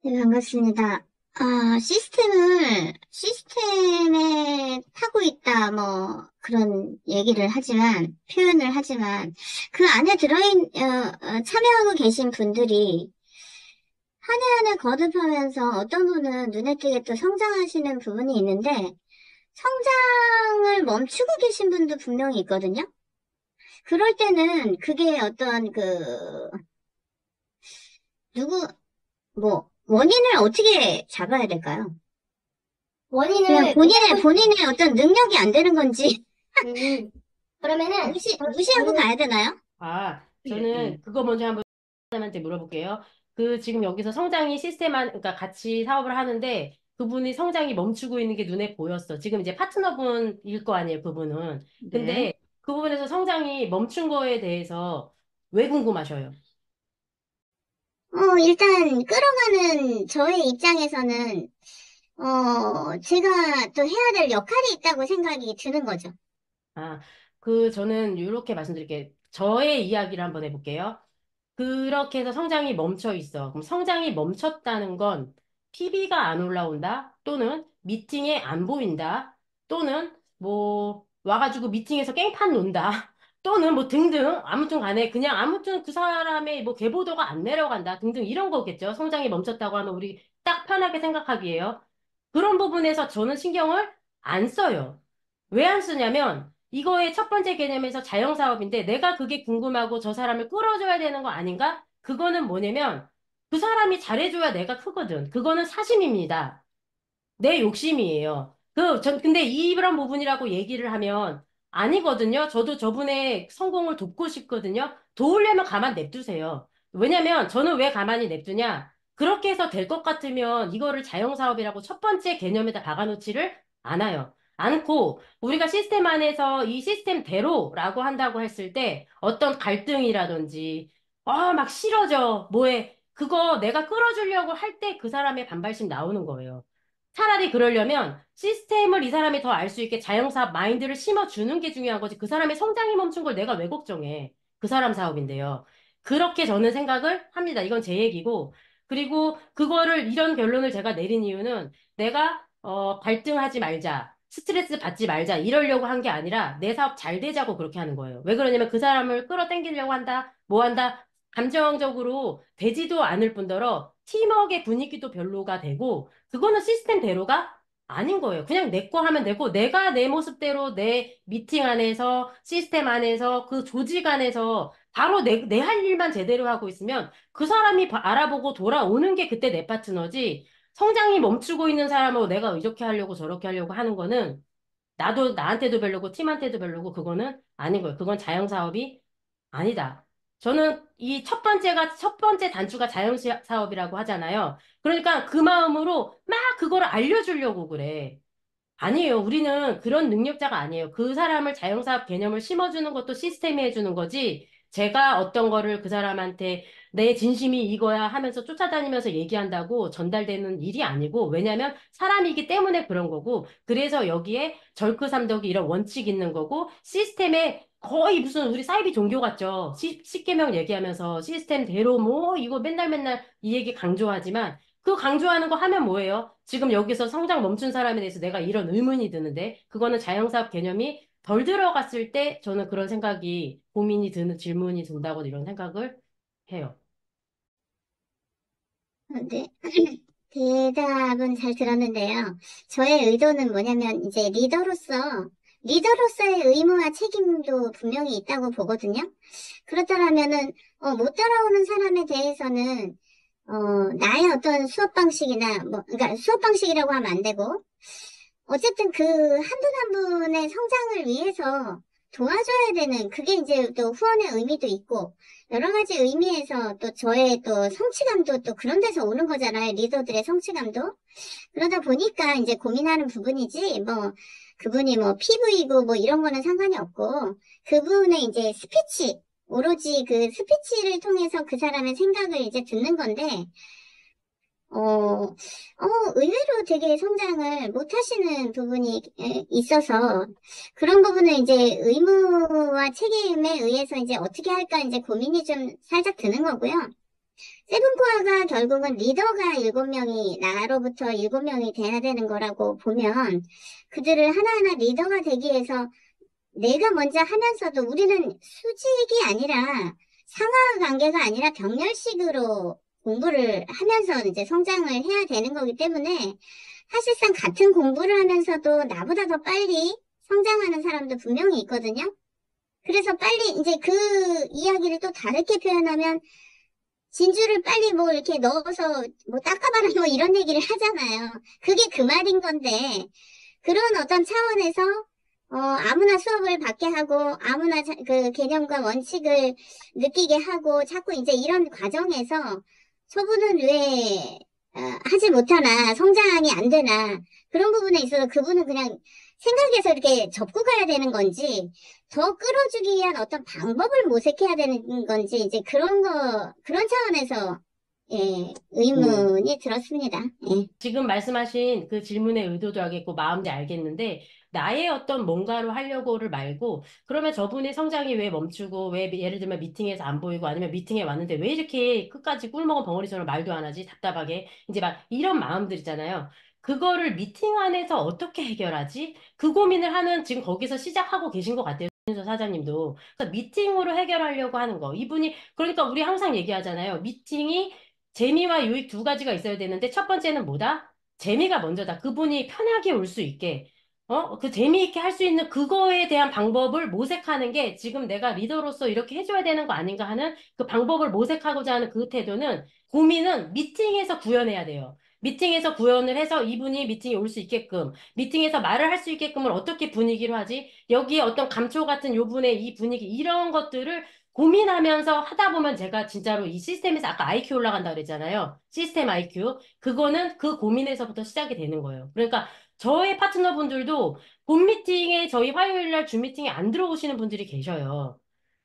네, 반갑습니다. 시스템에 타고 있다, 뭐, 그런 얘기를 하지만, 표현을 하지만, 그 안에 참여하고 계신 분들이 한 해 한 해 거듭하면서 어떤 분은 눈에 띄게 또 성장하시는 부분이 있는데, 성장을 멈추고 계신 분도 분명히 있거든요? 그럴 때는 그게 누구, 원인을 어떻게 잡아야 될까요? 그냥 원인을 본인의 어떤 능력이 안 되는 건지 음, 그러면은, 무시하고 저는, 가야 되나요? 저는 그거 먼저 한번 사람한테 물어볼게요. 그 지금 여기서 성장이 그러니까 같이 사업을 하는데 그분이 성장이 멈추고 있는 게 눈에 보였어. 지금 이제 파트너분일 거 아니에요, 그분은. 네. 근데 그 부분에서 성장이 멈춘 거에 대해서 왜 궁금하셔요? 일단 끌어가는 저의 입장에서는 제가 또 해야 될 역할이 있다고 생각이 드는 거죠. 아, 저는 이렇게 말씀드릴게요. 저의 이야기를 한번 해볼게요. 그렇게 해서 성장이 멈춰 있어. 그럼 성장이 멈췄다는 건 PB가 안 올라온다? 또는 미팅에 안 보인다? 또는 뭐 와가지고 미팅에서 깽판 논다? 또는 뭐 등등 아무튼 간에 그냥 아무튼 그 사람의 뭐 계보도가 안 내려간다 등등 이런 거겠죠. 성장이 멈췄다고 하면 우리 딱 편하게 생각하기에요. 그런 부분에서 저는 신경을 안 써요. 왜 안 쓰냐면 이거의 첫 번째 개념에서 자영사업인데 내가 그게 궁금하고 저 사람을 끌어줘야 되는 거 아닌가? 그거는 뭐냐면 그 사람이 잘해줘야 내가 크거든. 그거는 사심입니다. 내 욕심이에요. 근데 이런 부분이라고 얘기를 하면 아니거든요. 저도 저분의 성공을 돕고 싶거든요. 도우려면 가만 냅두세요. 왜냐면 저는 왜 가만히 냅두냐? 그렇게 해서 될 것 같으면 이거를 자영사업이라고 첫 번째 개념에다 박아놓지를 않아요. 않고 우리가 시스템 안에서 이 시스템대로라고 한다고 했을 때 어떤 갈등이라든지 막 싫어져. 뭐해. 그거 내가 끌어주려고 할 때 그 사람의 반발심 나오는 거예요. 차라리 그러려면 시스템을 이 사람이 더 알 수 있게 자영사업 마인드를 심어주는 게 중요한 거지. 그 사람의 성장이 멈춘 걸 내가 왜 걱정해. 그 사람 사업인데요. 그렇게 저는 생각을 합니다. 이건 제 얘기고. 그리고 이런 결론을 제가 내린 이유는 내가, 갈등하지 말자. 스트레스 받지 말자. 이러려고 한 게 아니라 내 사업 잘 되자고 그렇게 하는 거예요. 왜 그러냐면 그 사람을 끌어당기려고 한다. 뭐 한다. 감정적으로 되지도 않을 뿐더러 팀워크의 분위기도 별로가 되고 그거는 시스템대로가 아닌 거예요. 그냥 내 거 하면 되고, 내가 내 모습대로 내 미팅 안에서, 시스템 안에서, 그 조직 안에서, 바로 내 할 일만 제대로 하고 있으면, 그 사람이 알아보고 돌아오는 게 그때 내 파트너지, 성장이 멈추고 있는 사람하고 내가 이렇게 하려고 저렇게 하려고 하는 거는, 나한테도 별로고, 팀한테도 별로고, 그거는 아닌 거예요. 그건 자영사업이 아니다. 저는 첫 번째 단추가 자영사업이라고 하잖아요. 그러니까 그 마음으로 막 그거를 알려주려고 그래. 아니에요. 우리는 그런 능력자가 아니에요. 그 사람을 자영사업 개념을 심어주는 것도 시스템이 해주는 거지. 제가 어떤 거를 그 사람한테 내 진심이 이거야 하면서 쫓아다니면서 얘기한다고 전달되는 일이 아니고, 왜냐면 사람이기 때문에 그런 거고, 그래서 여기에 절크삼덕이 이런 원칙이 있는 거고, 시스템에 거의 무슨 우리 사이비 종교 같죠. 십계명 얘기하면서 시스템대로 뭐 이거 맨날 맨날 이 얘기 강조하지만 그 강조하는 거 하면 뭐예요? 지금 여기서 성장 멈춘 사람에 대해서 내가 이런 의문이 드는데, 그거는 자영사업 개념이 덜 들어갔을 때 저는 그런 생각이, 질문이 든다고 이런 생각을 해요. 네. 대답은 잘 들었는데요. 저의 의도는 뭐냐면, 이제 리더로서의 의무와 책임도 분명히 있다고 보거든요. 그렇다면은, 못 따라오는 사람에 대해서는, 나의 어떤 수업 방식이나, 그러니까 수업 방식이라고 하면 안 되고, 어쨌든 그 한 분 한 분의 성장을 위해서 도와줘야 되는 그게 이제 또 후원의 의미도 있고 여러 가지 의미에서 또 저의 또 성취감도 또 그런 데서 오는 거잖아요. 리더들의 성취감도. 그러다 보니까 이제 고민하는 부분이지 뭐 그분이 뭐 PV고 뭐 이런 거는 상관이 없고 그분의 이제 스피치 오로지 그 스피치를 통해서 그 사람의 생각을 이제 듣는 건데 의외로 되게 성장을 못 하시는 부분이 있어서 그런 부분을 이제 의무와 책임에 의해서 이제 어떻게 할까 이제 고민이 좀 살짝 드는 거고요. 세븐코어가 결국은 리더가 7명이, 나로부터 7명이 돼야 되는 거라고 보면, 그들을 하나하나 리더가 되기 위해서 내가 먼저 하면서도 우리는 수직이 아니라 상하 관계가 아니라 병렬식으로 공부를 하면서 이제 성장을 해야 되는 거기 때문에 사실상 같은 공부를 하면서도 나보다 더 빨리 성장하는 사람도 분명히 있거든요. 그래서 빨리 이제 그 이야기를 또 다르게 표현하면 진주를 빨리 뭐 이렇게 넣어서 뭐 닦아봐라 뭐 이런 얘기를 하잖아요. 그게 그 말인 건데 그런 어떤 차원에서 아무나 수업을 받게 하고 아무나 그 개념과 원칙을 느끼게 하고 자꾸 이제 이런 과정에서 저분은 왜 하지 못하나 성장이 안 되나 그런 부분에 있어서 그분은 그냥 생각해서 이렇게 접고 가야 되는 건지 더 끌어주기 위한 어떤 방법을 모색해야 되는 건지 이제 그런 차원에서 예, 의문이 들었습니다. 예. 지금 말씀하신 그 질문의 의도도 알겠고 마음도 알겠는데 나의 어떤 뭔가로 하려고를 말고 그러면 저분의 성장이 왜 멈추고 왜 예를 들면 미팅에서 안 보이고 아니면 미팅에 왔는데 왜 이렇게 끝까지 꿀먹은 벙어리처럼 말도 안 하지 답답하게 이제 막 이런 마음들 있잖아요. 그거를 미팅 안에서 어떻게 해결하지? 그 고민을 하는 지금 거기서 시작하고 계신 것 같아요. 윤서 사장님도. 그러니까 미팅으로 해결하려고 하는 거. 이분이 그러니까 우리 항상 얘기하잖아요. 미팅이 재미와 유익 두 가지가 있어야 되는데 첫 번째는 뭐다? 재미가 먼저다. 그분이 편하게 올 수 있게, 그 재미있게 할 수 있는 그거에 대한 방법을 모색하는 게 지금 내가 리더로서 이렇게 해줘야 되는 거 아닌가 하는 그 방법을 모색하고자 하는 그 태도는 고민은 미팅에서 구현해야 돼요. 미팅에서 구현을 해서 이분이 미팅에 올 수 있게끔, 미팅에서 말을 할 수 있게끔을 어떻게 분위기로 하지? 여기에 어떤 감초 같은 요 분의 이 분위기, 이런 것들을 고민하면서 하다 보면 제가 진짜로 이 시스템에서 아까 IQ 올라간다 그랬잖아요. 시스템 IQ. 그거는 그 고민에서부터 시작이 되는 거예요. 그러니까 저의 파트너분들도 본 미팅에 저희 화요일 날 주 미팅에 안 들어오시는 분들이 계셔요.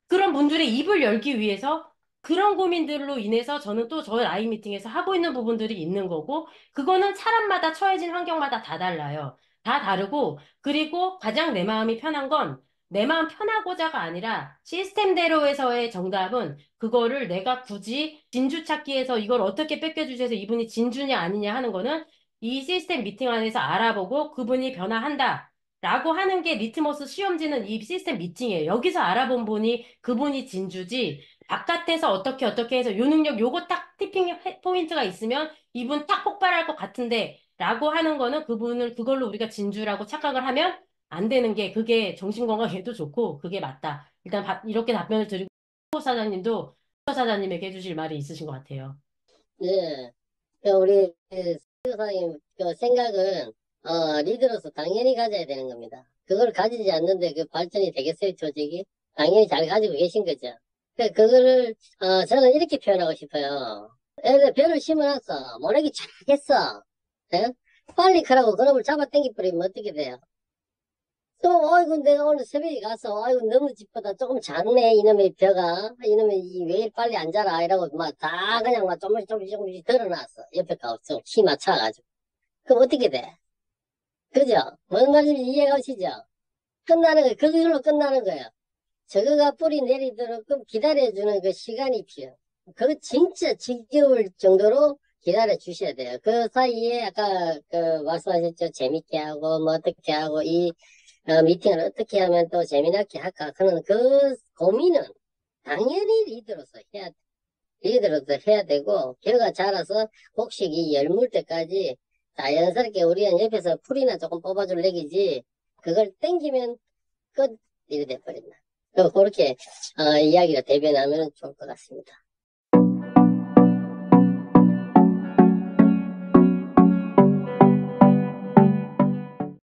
그런 분들의 입을 열기 위해서 그런 고민들로 인해서 저는 또 저희 라인 미팅에서 하고 있는 부분들이 있는 거고, 그거는 사람마다 처해진 환경마다 다 달라요. 다 다르고, 그리고 가장 내 마음이 편한 건 내 마음 편하고자가 아니라 시스템대로에서의 정답은 그거를 내가 굳이 진주 찾기에서 이걸 어떻게 뺏겨주셔서 이분이 진주냐 아니냐 하는 거는 이 시스템 미팅 안에서 알아보고 그분이 변화한다. 라고 하는 게 리트머스 시험지는 이 시스템 미팅이에요. 여기서 알아본 분이 그분이 진주지 바깥에서 어떻게 해서 요 능력 요거 딱 티핑 포인트가 있으면 이분 딱 폭발할 것 같은데 라고 하는 거는 그분을 그걸로 우리가 진주라고 착각을 하면 안 되는 게 그게 정신건강에도 좋고 그게 맞다. 일단 이렇게 답변을 드리고 사장님도 사장님에게 해주실 말이 있으신 것 같아요. 네. 우리 선생님 그 생각은 리더로서 당연히 가져야 되는 겁니다. 그걸 가지지 않는데 그 발전이 되겠어요, 조직이? 당연히 잘 가지고 계신 거죠. 그거를 저는 이렇게 표현하고 싶어요. 애들 별을 심어놨어. 모래기 쫙 했어. 예? 빨리 크라고 그놈을 잡아 당겨버리면 어떻게 돼요? 또, 아이고, 내가 오늘 새벽에 가서, 아이고, 너무 집보다 조금 작네, 이놈의 벼가. 이놈의, 왜 이리 빨리 안 자라, 이라고, 막, 다 그냥 막 조금씩 드러났어. 옆에 가서, 키 맞춰가지고. 그럼 어떻게 돼? 그죠? 뭔 말인지 이해가시죠? 끝나는 거예요. 그걸로 끝나는 거예요. 저거가 뿌리 내리도록 기다려주는 그 시간이 필요해요. 그거 진짜 지겨울 정도로 기다려 주셔야 돼요. 그 사이에 아까 그 말씀하셨죠. 재밌게 하고 뭐 어떻게 하고 이 미팅을 어떻게 하면 또 재미나게 할까? 그는 그 고민은 당연히 리더로서 해야 되고 걔가 자라서 곡식이 열물 때까지 자연스럽게 우리는 옆에서 풀이나 조금 뽑아줄 얘기지 그걸 땡기면 끝 이래 돼버린다. 그렇게 이야기가 대변하면 좋을 것 같습니다.